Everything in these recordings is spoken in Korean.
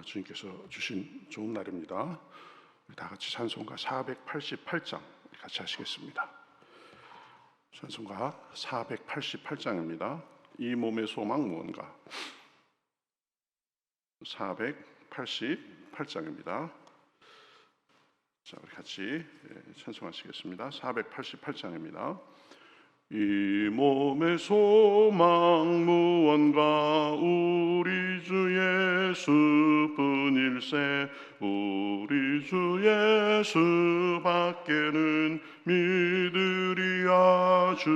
주님께서 주신 좋은 날입니다. 우리 다 같이 찬송가 488장 같이 하시겠습니다. 찬송가 488장입니다. 이 몸의 소망 무언가. 488장입니다. 자, 우리 같이 찬송하시겠습니다. 488장입니다. 이 몸의 소망 무언가 우리 주 예수뿐일세. 우리 주 예수밖에는 믿으리 아주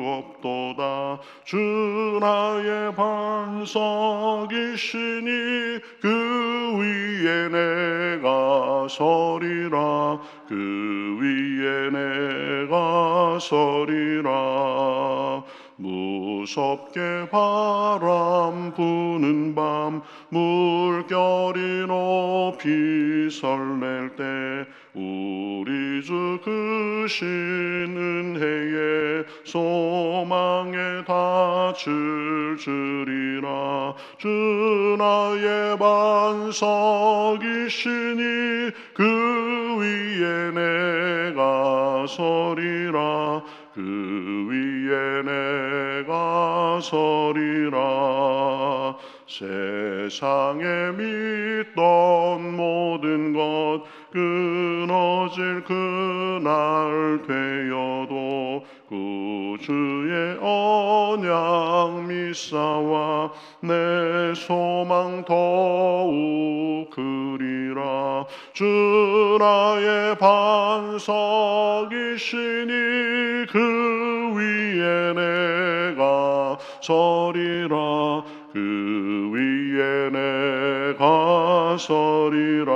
없도다. 주 나의 반석이시니 그 위에 내가 서리라. 그 위에 내가 서리라. 무섭게 바람 부는 밤 물결이 높이 설렐 때 우리 주 크신 은혜에 소망에 닿을 줄이라. 주 나의 반석이시니 그 위에 내가 서리라. 그 위에 내가 서리라. 세상에 믿던 모든 것 끊어질 그날 되어도 구주의 언약 믿사와 내 소망 더욱 크리라. 주 나의 반석이시니 그 위에 내가 서리라. 그 위에 내가 서리라.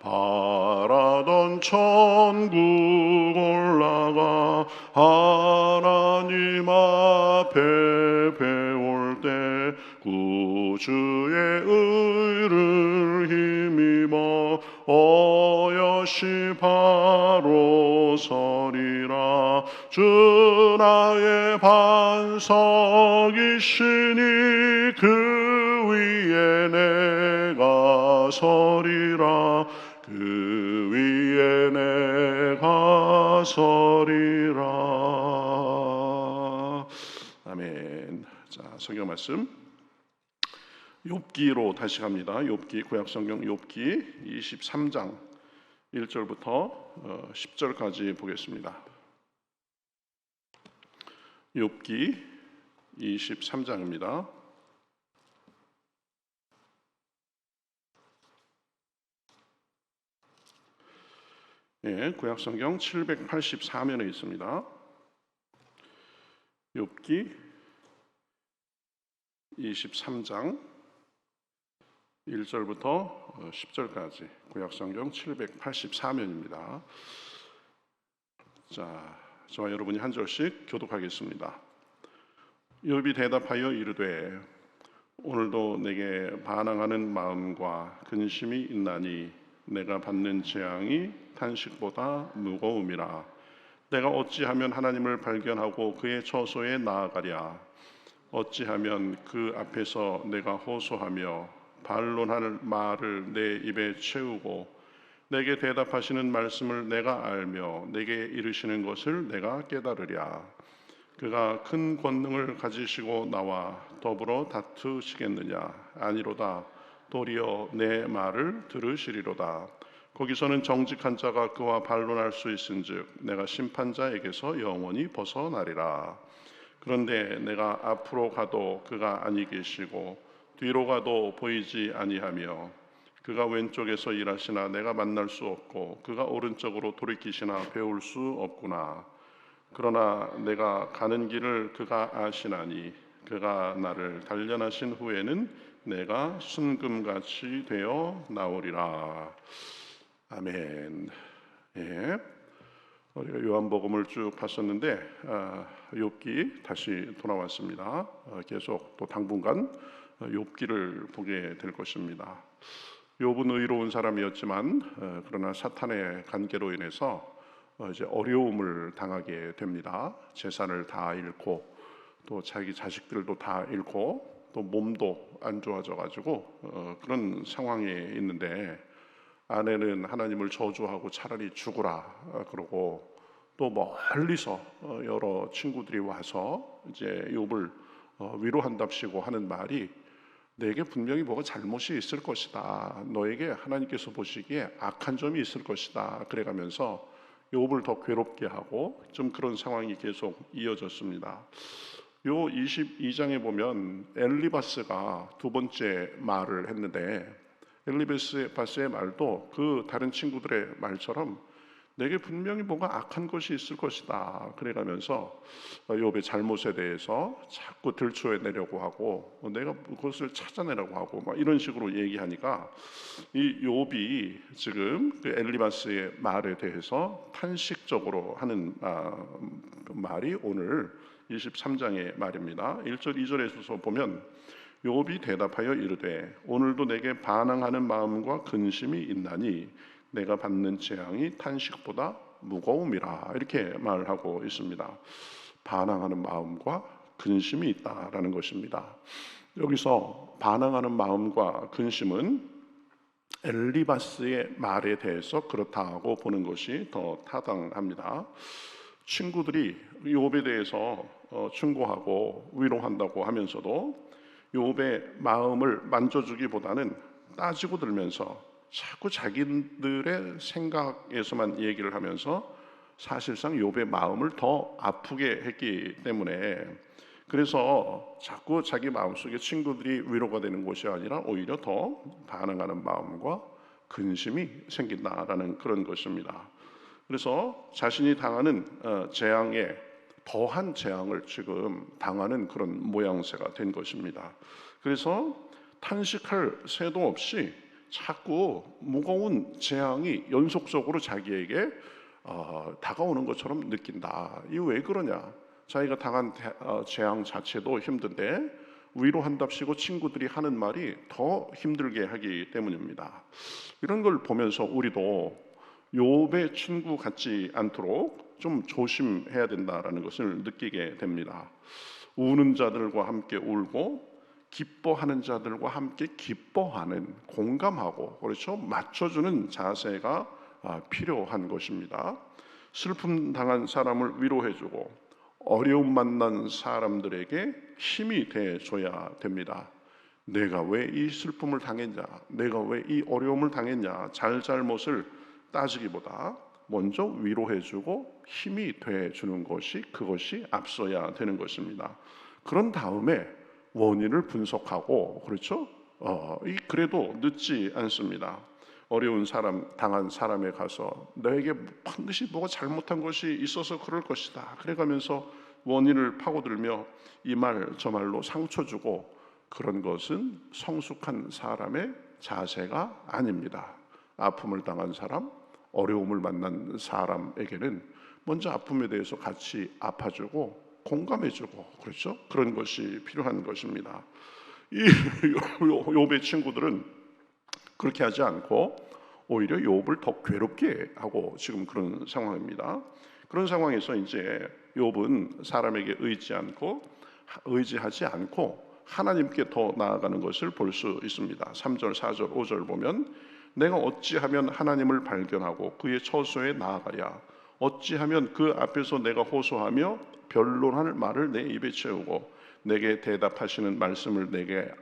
바라던 천국 올라가 하나님 앞에 배울 때 구주의 의를 힘입어 어여시 바로 서리라. 주 나의 반석이시니 그 위에 내가 서리라. 그 위에 내가 서리라. 아멘. 자, 성경 말씀 욥기로 다시 갑니다. 욥기, 구약성경 욥기 23장 1절부터 10절까지 보겠습니다. 욥기 23장입니다. 예, 구약성경 784면에 있습니다. 욥기 23장 1절부터 10절까지 구약성경 784면입니다. 자, 저와 여러분이 한 절씩 교독하겠습니다. 욥이 대답하여 이르되 오늘도 내게 반항하는 마음과 근심이 있나니 내가 받는 재앙이 탄식보다 무거움이라. 내가 어찌하면 하나님을 발견하고 그의 처소에 나아가랴. 어찌하면 그 앞에서 내가 호소하며 반론할 말을 내 입에 채우고 내게 대답하시는 말씀을 내가 알며 내게 이르시는 것을 내가 깨달으랴. 그가 큰 권능을 가지시고 나와 더불어 다투시겠느냐? 아니로다. 도리어 내 말을 들으시리로다. 거기서는 정직한 자가 그와 반론할 수 있은즉 내가 심판자에게서 영원히 벗어나리라. 그런데 내가 앞으로 가도 그가 아니 계시고 뒤로 가도 보이지 아니하며 그가 왼쪽에서 일하시나 내가 만날 수 없고 그가 오른쪽으로 돌이키시나 배울 수 없구나. 그러나 내가 가는 길을 그가 아시나니 그가 나를 단련하신 후에는 내가 순금같이 되어 나오리라. 아멘. 예. 우리가 요한복음을 쭉 봤었는데 욥기 다시 돌아왔습니다. 계속 또 당분간 욥기를 보게 될 것입니다. 욥은 의로운 사람이었지만 그러나 사탄의 관계로 인해서 이제 어려움을 당하게 됩니다. 재산을 다 잃고 또 자기 자식들도 다 잃고 또 몸도 안 좋아져가지고 그런 상황에 있는데 아내는 하나님을 저주하고 차라리 죽으라 그러고 또 멀리서 여러 친구들이 와서 이제 욥을 위로한답시고 하는 말이 내게 분명히 뭐가 잘못이 있을 것이다. 너에게 하나님께서 보시기에 악한 점이 있을 것이다. 그래가면서 욥을 더 괴롭게 하고 좀 그런 상황이 계속 이어졌습니다. 요 22장에 보면 엘리바스가 두 번째 말을 했는데 엘리바스의 말도 그 다른 친구들의 말처럼 내게 분명히 뭔가 악한 것이 있을 것이다. 그래가면서 욥의 잘못에 대해서 자꾸 들추어내려고 하고 내가 그것을 찾아내라고 하고 막 이런 식으로 얘기하니까 이 욥이 지금 그 엘리바스의 말에 대해서 탄식적으로 하는 말이 오늘 23장의 말입니다. 1절 2절에서 보면 욥이 대답하여 이르되 오늘도 내게 반항하는 마음과 근심이 있나니 내가 받는 재앙이 탄식보다 무거움이라 이렇게 말하고 있습니다. 반항하는 마음과 근심이 있다라는 것입니다. 여기서 반항하는 마음과 근심은 엘리바스의 말에 대해서 그렇다고 보는 것이 더 타당합니다. 친구들이 욥에 대해서 충고하고 위로한다고 하면서도 욥의 마음을 만져주기보다는 따지고 들면서 자꾸 자기들의 생각에서만 얘기를 하면서 사실상 욥의 마음을 더 아프게 했기 때문에 그래서 자꾸 자기 마음속에 친구들이 위로가 되는 것이 아니라 오히려 더 반항하는 마음과 근심이 생긴다라는 그런 것입니다. 그래서 자신이 당하는 재앙에 더한 재앙을 지금 당하는 그런 모양새가 된 것입니다. 그래서 탄식할 새도 없이 자꾸 무거운 재앙이 연속적으로 자기에게 다가오는 것처럼 느낀다. 이게 왜 그러냐? 자기가 당한 재앙 자체도 힘든데 위로한답시고 친구들이 하는 말이 더 힘들게 하기 때문입니다. 이런 걸 보면서 우리도 욥의 친구 같지 않도록 좀 조심해야 된다라는 것을 느끼게 됩니다. 우는 자들과 함께 울고 기뻐하는 자들과 함께 기뻐하는, 공감하고 그렇죠? 맞춰주는 자세가 필요한 것입니다. 슬픔 당한 사람을 위로해주고 어려움 만난 사람들에게 힘이 돼줘야 됩니다. 내가 왜 이 슬픔을 당했냐, 내가 왜 이 어려움을 당했냐, 잘잘못을 따지기보다 먼저 위로해주고 힘이 돼주는 것이 그것이 앞서야 되는 것입니다. 그런 다음에 원인을 분석하고 그렇죠? 그래도 늦지 않습니다. 어려운 사람, 당한 사람에 가서 너에게 반드시 뭐가 잘못한 것이 있어서 그럴 것이다. 그래가면서 원인을 파고들며 이 말 저 말로 상처 주고 그런 것은 성숙한 사람의 자세가 아닙니다. 아픔을 당한 사람, 어려움을 만난 사람에게는 먼저 아픔에 대해서 같이 아파주고 공감해주고 그렇죠? 그런 것이 필요한 것입니다. 이 욥의 친구들은 그렇게 하지 않고 오히려 욥을 더 괴롭게 하고 지금 그런 상황입니다. 그런 상황에서 이제 욥은 사람에게 의지하지 않고 하나님께 더 나아가는 것을 볼 수 있습니다. 3절, 4절, 5절 보면 내가 어찌하면 하나님을 발견하고 그의 처소에 나아가랴. 어찌하면 그 앞에서 내가 호소하며 변론할 말을 내 입에 채우고 내게 대답하시는 말씀을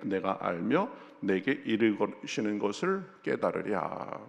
내가 알며 내게 이르시는 것을 깨달으랴.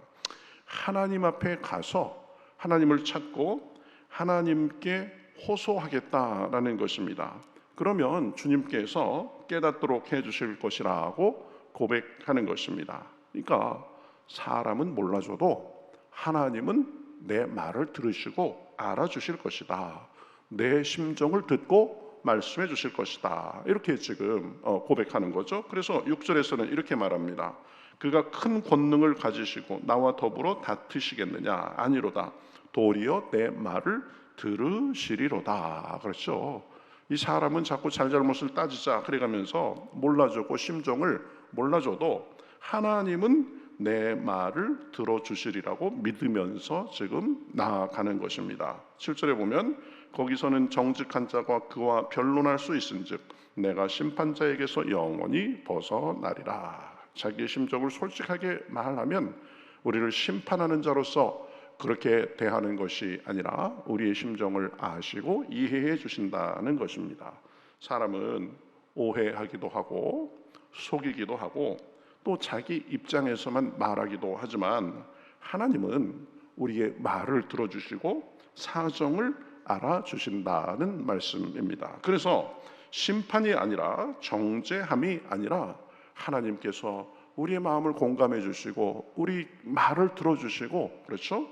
하나님 앞에 가서 하나님을 찾고 하나님께 호소하겠다라는 것입니다. 그러면 주님께서 깨닫도록 해주실 것이라고 고백하는 것입니다. 그러니까 사람은 몰라줘도 하나님은 내 말을 들으시고 알아주실 것이다. 내 심정을 듣고 말씀해 주실 것이다. 이렇게 지금 고백하는 거죠. 그래서 6절에서는 이렇게 말합니다. 그가 큰 권능을 가지시고 나와 더불어 다투시겠느냐? 아니로다. 도리어 내 말을 들으시리로다. 그렇죠. 이 사람은 자꾸 잘잘못을 따지자 그래가면서 몰라주고 심정을 몰라줘도 하나님은 내 말을 들어주시리라고 믿으면서 지금 나아가는 것입니다. 7절에 보면 거기서는 정직한 자가 그와 변론할 수 있은즉 내가 심판자에게서 영원히 벗어나리라. 자기의 심정을 솔직하게 말하면 우리를 심판하는 자로서 그렇게 대하는 것이 아니라 우리의 심정을 아시고 이해해 주신다는 것입니다. 사람은 오해하기도 하고 속이기도 하고 또 자기 입장에서만 말하기도 하지만 하나님은 우리의 말을 들어주시고 사정을 알아주신다는 말씀입니다. 그래서 심판이 아니라 정죄함이 아니라 하나님께서 우리의 마음을 공감해 주시고 우리 말을 들어주시고 그렇죠?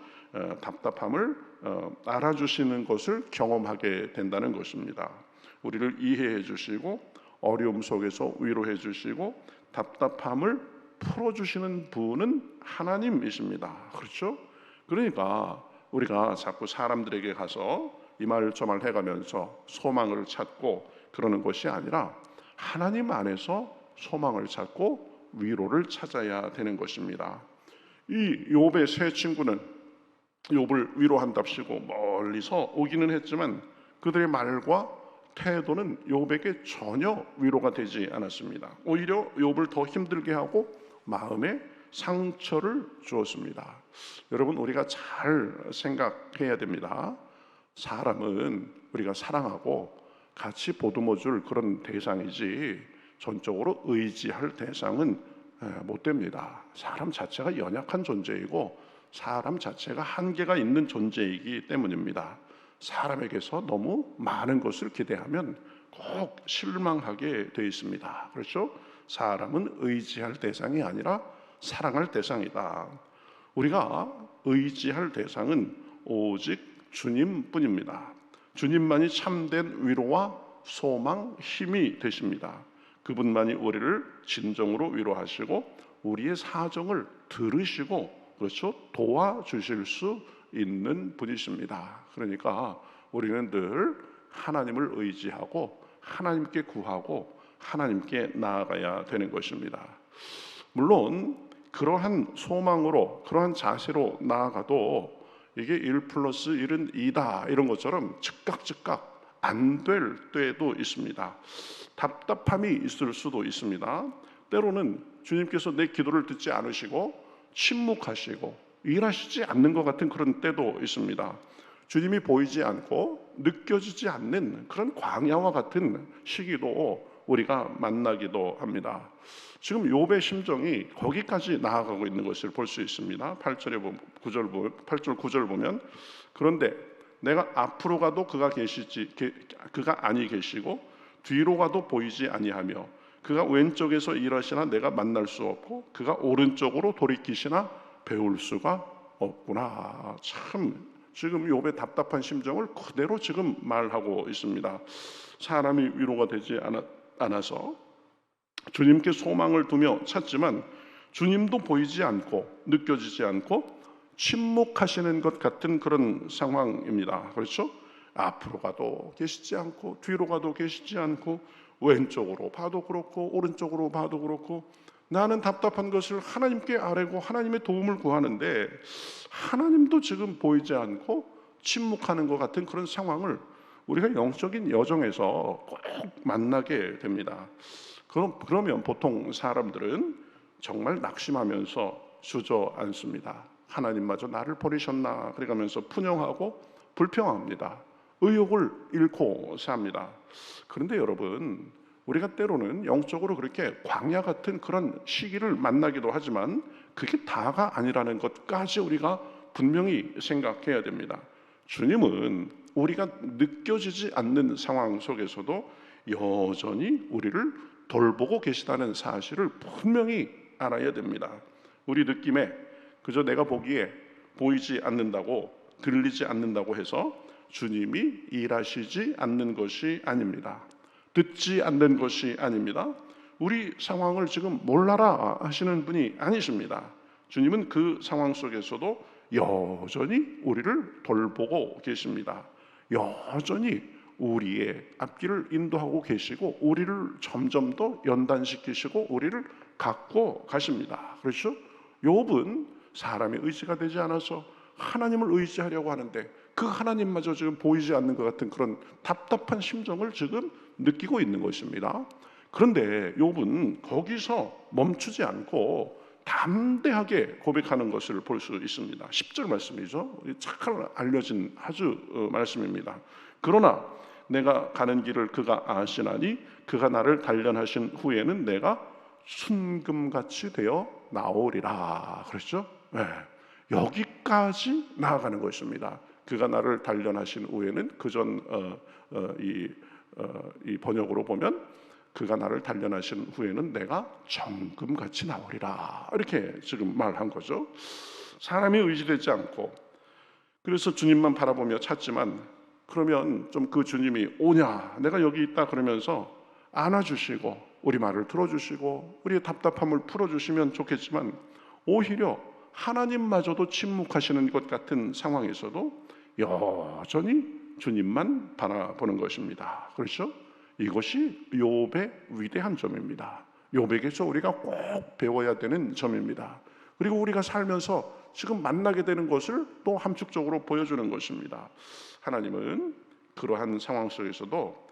답답함을 알아주시는 것을 경험하게 된다는 것입니다. 우리를 이해해 주시고 어려움 속에서 위로해 주시고 답답함을 풀어주시는 분은 하나님이십니다. 그렇죠? 그러니까 우리가 자꾸 사람들에게 가서 이 말 저 말 해가면서 소망을 찾고 그러는 것이 아니라 하나님 안에서 소망을 찾고 위로를 찾아야 되는 것입니다. 이 욥의 세 친구는 욥을 위로한답시고 멀리서 오기는 했지만 그들의 말과 태도는 욥에게 전혀 위로가 되지 않았습니다. 오히려 욥을 더 힘들게 하고 마음에 상처를 주었습니다. 여러분, 우리가 잘 생각해야 됩니다. 사람은 우리가 사랑하고 같이 보듬어 줄 그런 대상이지 전적으로 의지할 대상은 못 됩니다. 사람 자체가 연약한 존재이고 사람 자체가 한계가 있는 존재이기 때문입니다. 사람에게서 너무 많은 것을 기대하면 꼭 실망하게 되어 있습니다. 그렇죠? 사람은 의지할 대상이 아니라 사랑할 대상이다. 우리가 의지할 대상은 오직 주님뿐입니다. 주님만이 참된 위로와 소망, 힘이 되십니다. 그분만이 우리를 진정으로 위로하시고 우리의 사정을 들으시고 그렇죠? 도와주실 수 있는 분이십니다. 그러니까 우리는 늘 하나님을 의지하고 하나님께 구하고 하나님께 나아가야 되는 것입니다. 물론 그러한 소망으로 그러한 자세로 나아가도 이게 1+1은 2다 이런 것처럼 즉각 안 될 때도 있습니다. 답답함이 있을 수도 있습니다. 때로는 주님께서 내 기도를 듣지 않으시고 침묵하시고 일하시지 않는 것 같은 그런 때도 있습니다. 주님이 보이지 않고 느껴지지 않는 그런 광야와 같은 시기도 우리가 만나기도 합니다. 지금 욥의 심정이 거기까지 나아가고 있는 것을 볼 수 있습니다. 8절 9절 보면 그런데 내가 앞으로 가도 그가 아니 계시고 뒤로 가도 보이지 아니하며 그가 왼쪽에서 일하시나 내가 만날 수 없고 그가 오른쪽으로 돌이키시나 배울 수가 없구나. 참 지금 욥의 답답한 심정을 그대로 지금 말하고 있습니다. 사람이 위로가 되지 않아서 주님께 소망을 두며 찾지만 주님도 보이지 않고 느껴지지 않고 침묵하시는 것 같은 그런 상황입니다. 그렇죠? 앞으로 가도 계시지 않고 뒤로 가도 계시지 않고 왼쪽으로 봐도 그렇고 오른쪽으로 봐도 그렇고 나는 답답한 것을 하나님께 아뢰고 하나님의 도움을 구하는데 하나님도 지금 보이지 않고 침묵하는 것 같은 그런 상황을 우리가 영적인 여정에서 꼭 만나게 됩니다. 그러면 보통 사람들은 정말 낙심하면서 주저앉습니다. 하나님마저 나를 버리셨나 그래가면서 분영하고 불평합니다. 의욕을 잃고 삽니다. 그런데 여러분, 우리가 때로는 영적으로 그렇게 광야 같은 그런 시기를 만나기도 하지만 그게 다가 아니라는 것까지 우리가 분명히 생각해야 됩니다. 주님은 우리가 느껴지지 않는 상황 속에서도 여전히 우리를 돌보고 계시다는 사실을 분명히 알아야 됩니다. 우리 느낌에 그저 내가 보기에 보이지 않는다고 들리지 않는다고 해서 주님이 일하시지 않는 것이 아닙니다. 듣지 않는 것이 아닙니다. 우리 상황을 지금 몰라라 하시는 분이 아니십니다. 주님은 그 상황 속에서도 여전히 우리를 돌보고 계십니다. 여전히 우리의 앞길을 인도하고 계시고 우리를 점점 더 연단시키시고 우리를 갖고 가십니다. 그렇죠? 욥은 사람의 의지가 되지 않아서 하나님을 의지하려고 하는데 그 하나님마저 지금 보이지 않는 것 같은 그런 답답한 심정을 지금 느끼고 있는 것입니다. 그런데 욥은 거기서 멈추지 않고 담대하게 고백하는 것을 볼 수 있습니다. 10절 말씀이죠. 착한 알려진 아주 말씀입니다. 그러나 내가 가는 길을 그가 아시나니 그가 나를 단련하신 후에는 내가 순금같이 되어 나오리라. 그렇죠? 네. 여기까지 나아가는 것입니다. 그가 나를 단련하신 후에는 그전 이 번역으로 보면 그가 나를 단련하신 후에는 내가 정금같이 나오리라. 이렇게 지금 말한 거죠. 사람이 의지되지 않고 그래서 주님만 바라보며 찾지만 그러면 좀 그 주님이 오냐 내가 여기 있다 그러면서 안아주시고 우리 말을 들어주시고 우리의 답답함을 풀어주시면 좋겠지만 오히려 하나님마저도 침묵하시는 것 같은 상황에서도 여전히 주님만 바라보는 것입니다. 그렇죠? 이것이 욥의 위대한 점입니다. 욥에게서 우리가 꼭 배워야 되는 점입니다. 그리고 우리가 살면서 지금 만나게 되는 것을 또 함축적으로 보여주는 것입니다. 하나님은 그러한 상황 속에서도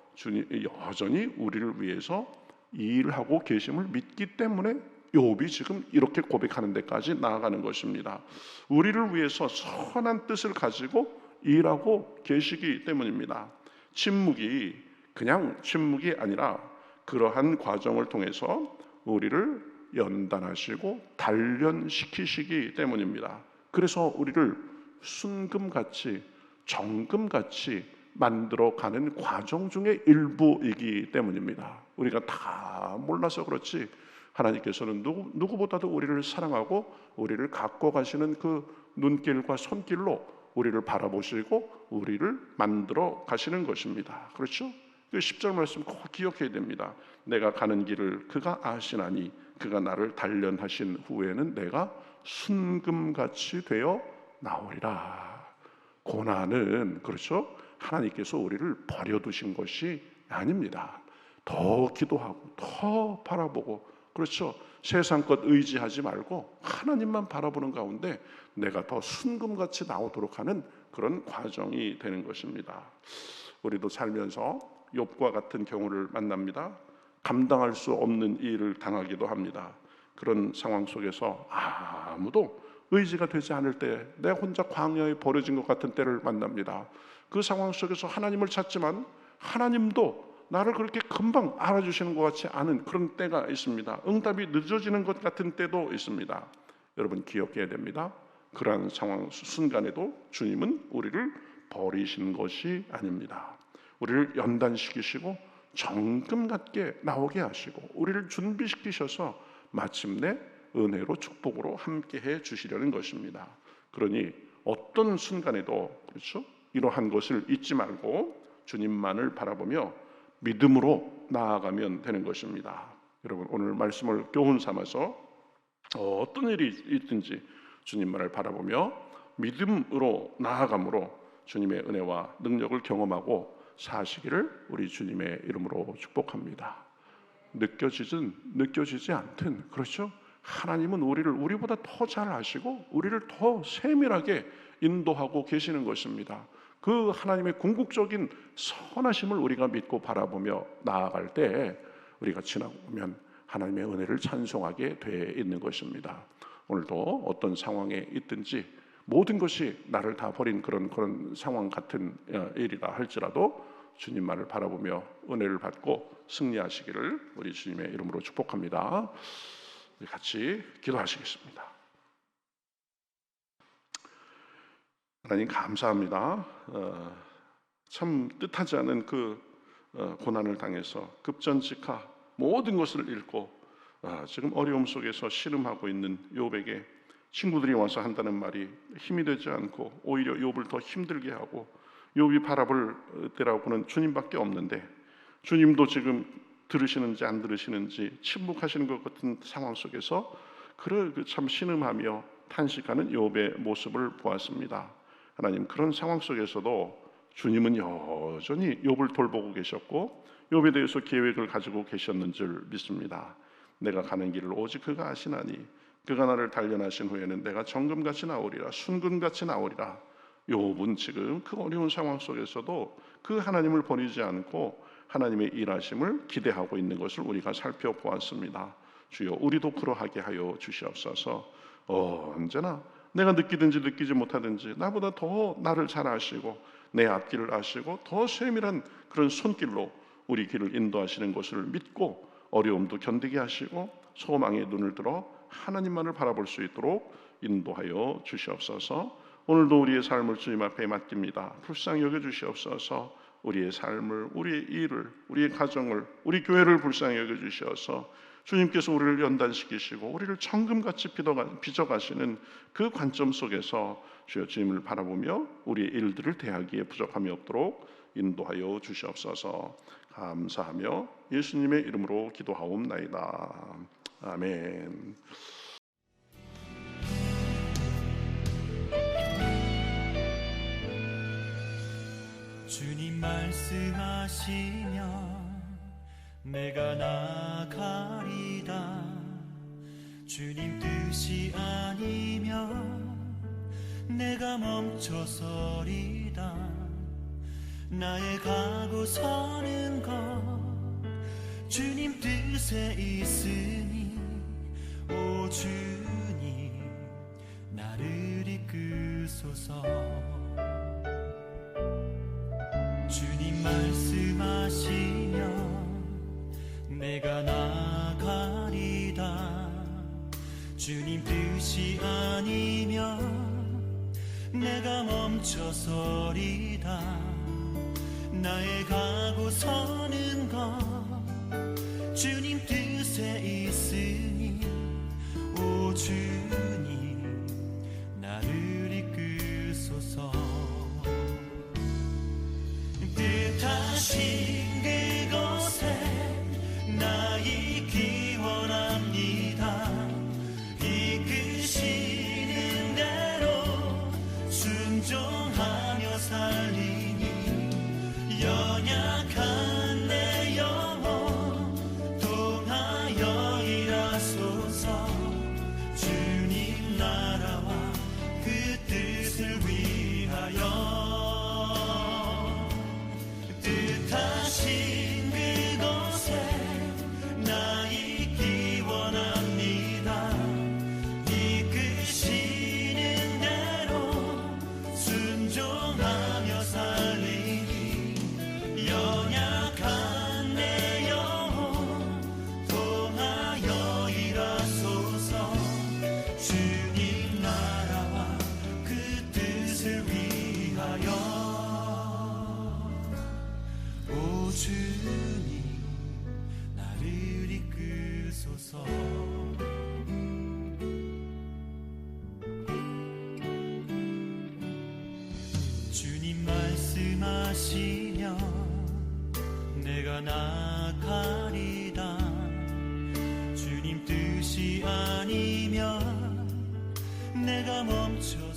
여전히 우리를 위해서 일하고 계심을 믿기 때문에 욥이 지금 이렇게 고백하는 데까지 나아가는 것입니다. 우리를 위해서 선한 뜻을 가지고 일하고 계시기 때문입니다. 침묵이 그냥 침묵이 아니라 그러한 과정을 통해서 우리를 연단하시고 단련시키시기 때문입니다. 그래서 우리를 순금같이 정금같이 만들어가는 과정 중의 일부이기 때문입니다. 우리가 다 몰라서 그렇지 하나님께서는 누구보다도 우리를 사랑하고 우리를 갖고 가시는 그 눈길과 손길로 우리를 바라보시고 우리를 만들어 가시는 것입니다. 그렇죠? 10절 말씀 꼭 기억해야 됩니다. 내가 가는 길을 그가 아시나니 그가 나를 단련하신 후에는 내가 순금같이 되어 나오리라. 고난은 그렇죠? 하나님께서 우리를 버려두신 것이 아닙니다. 더 기도하고 더 바라보고 그렇죠? 세상 것 의지하지 말고 하나님만 바라보는 가운데 내가 더 순금같이 나오도록 하는 그런 과정이 되는 것입니다. 우리도 살면서 욥과 같은 경우를 만납니다. 감당할 수 없는 일을 당하기도 합니다. 그런 상황 속에서 아무도 의지가 되지 않을 때 내 혼자 광야에 버려진 것 같은 때를 만납니다. 그 상황 속에서 하나님을 찾지만 하나님도 나를 그렇게 금방 알아주시는 것 같지 않은 그런 때가 있습니다. 응답이 늦어지는 것 같은 때도 있습니다. 여러분 기억해야 됩니다. 그러한 상황 순간에도 주님은 우리를 버리신 것이 아닙니다. 우리를 연단시키시고 정금같게 나오게 하시고 우리를 준비시키셔서 마침내 은혜로 축복으로 함께해 주시려는 것입니다. 그러니 어떤 순간에도 그렇죠? 이러한 것을 잊지 말고 주님만을 바라보며 믿음으로 나아가면 되는 것입니다. 여러분 오늘 말씀을 교훈 삼아서 어떤 일이 있든지 주님만을 바라보며 믿음으로 나아감으로 주님의 은혜와 능력을 경험하고 사시기를 우리 주님의 이름으로 축복합니다. 느껴지지 않든 그렇죠? 하나님은 우리보다 더 잘 아시고 우리를 더 세밀하게 인도하고 계시는 것입니다. 그 하나님의 궁극적인 선하심을 우리가 믿고 바라보며 나아갈 때 우리가 지나고 보면 하나님의 은혜를 찬송하게 돼 있는 것입니다. 오늘도 어떤 상황에 있든지 모든 것이 나를 다 버린 그런 상황 같은 일이라 할지라도 주님만을 바라보며 은혜를 받고 승리하시기를 우리 주님의 이름으로 축복합니다. 같이 기도하시겠습니다. 하나님 감사합니다. 참 뜻하지 않은 그 고난을 당해서 급전직하 모든 것을 잃고 지금 어려움 속에서 씨름하고 있는 욥에게 친구들이 와서 한다는 말이 힘이 되지 않고 오히려 욥을 더 힘들게 하고 욥이 바라볼 때라고는 주님밖에 없는데 주님도 지금 들으시는지 안 들으시는지 침묵하시는 것 같은 상황 속에서 참 신음하며 탄식하는 욥의 모습을 보았습니다. 하나님 그런 상황 속에서도 주님은 여전히 욥을 돌보고 계셨고 욥에 대해서 계획을 가지고 계셨는 줄 믿습니다. 내가 가는 길을 오직 그가 아시나니 그가 나를 단련하신 후에는 내가 정금같이 나오리라 순금같이 나오리라. 욥은 지금 그 어려운 상황 속에서도 그 하나님을 버리지 않고 하나님의 일하심을 기대하고 있는 것을 우리가 살펴보았습니다. 주여 우리도 그러하게 하여 주시옵소서. 언제나 내가 느끼든지 느끼지 못하든지 나보다 더 나를 잘 아시고 내 앞길을 아시고 더 세밀한 그런 손길로 우리 길을 인도하시는 것을 믿고 어려움도 견디게 하시고 소망의 눈을 들어 하나님만을 바라볼 수 있도록 인도하여 주시옵소서. 오늘도 우리의 삶을 주님 앞에 맡깁니다. 불쌍히 여겨 주시옵소서. 우리의 삶을, 우리의 일을, 우리의 가정을, 우리 교회를 불쌍히 여겨 주시어서 주님께서 우리를 연단시키시고 우리를 정금같이 빚어가시는 그 관점 속에서 주여 주님을 바라보며 우리의 일들을 대하기에 부족함이 없도록 인도하여 주시옵소서. 감사하며 예수님의 이름으로 기도하옵나이다. 아멘. 주님 말씀하시면 내가 나가리다. 주님 뜻이 아니면 내가 멈춰서리다. 나의 가고 서는 것 주님 뜻에 있으니 오 주님 나를 이끄소서. 주님 말씀하시면 내가 나가리다. 주님 뜻이 아니면 내가 멈춰서리다. 나의 가고 서는 것 주님 뜻에 있으니 오 주님 나를 이끄소서. 뜻하신 그곳에 나 있기 원합니다. 이끄시는 대로 순종하며 살리니 연약한 내 영혼 통하여 일하소서. 주님 나라와 그 뜻을 위하여 뜻하신 그곳에 나 있기 원합니다. 이끄시는 대로 순종하며 살리니 연약한 내 영혼 통하여 일하소서. 주님 나라와 그 뜻을 위하여 오 주님 나를 이끄소서. 주님 말씀하시면 내가 나가리다. 주님 뜻이 아니면 내가 멈춰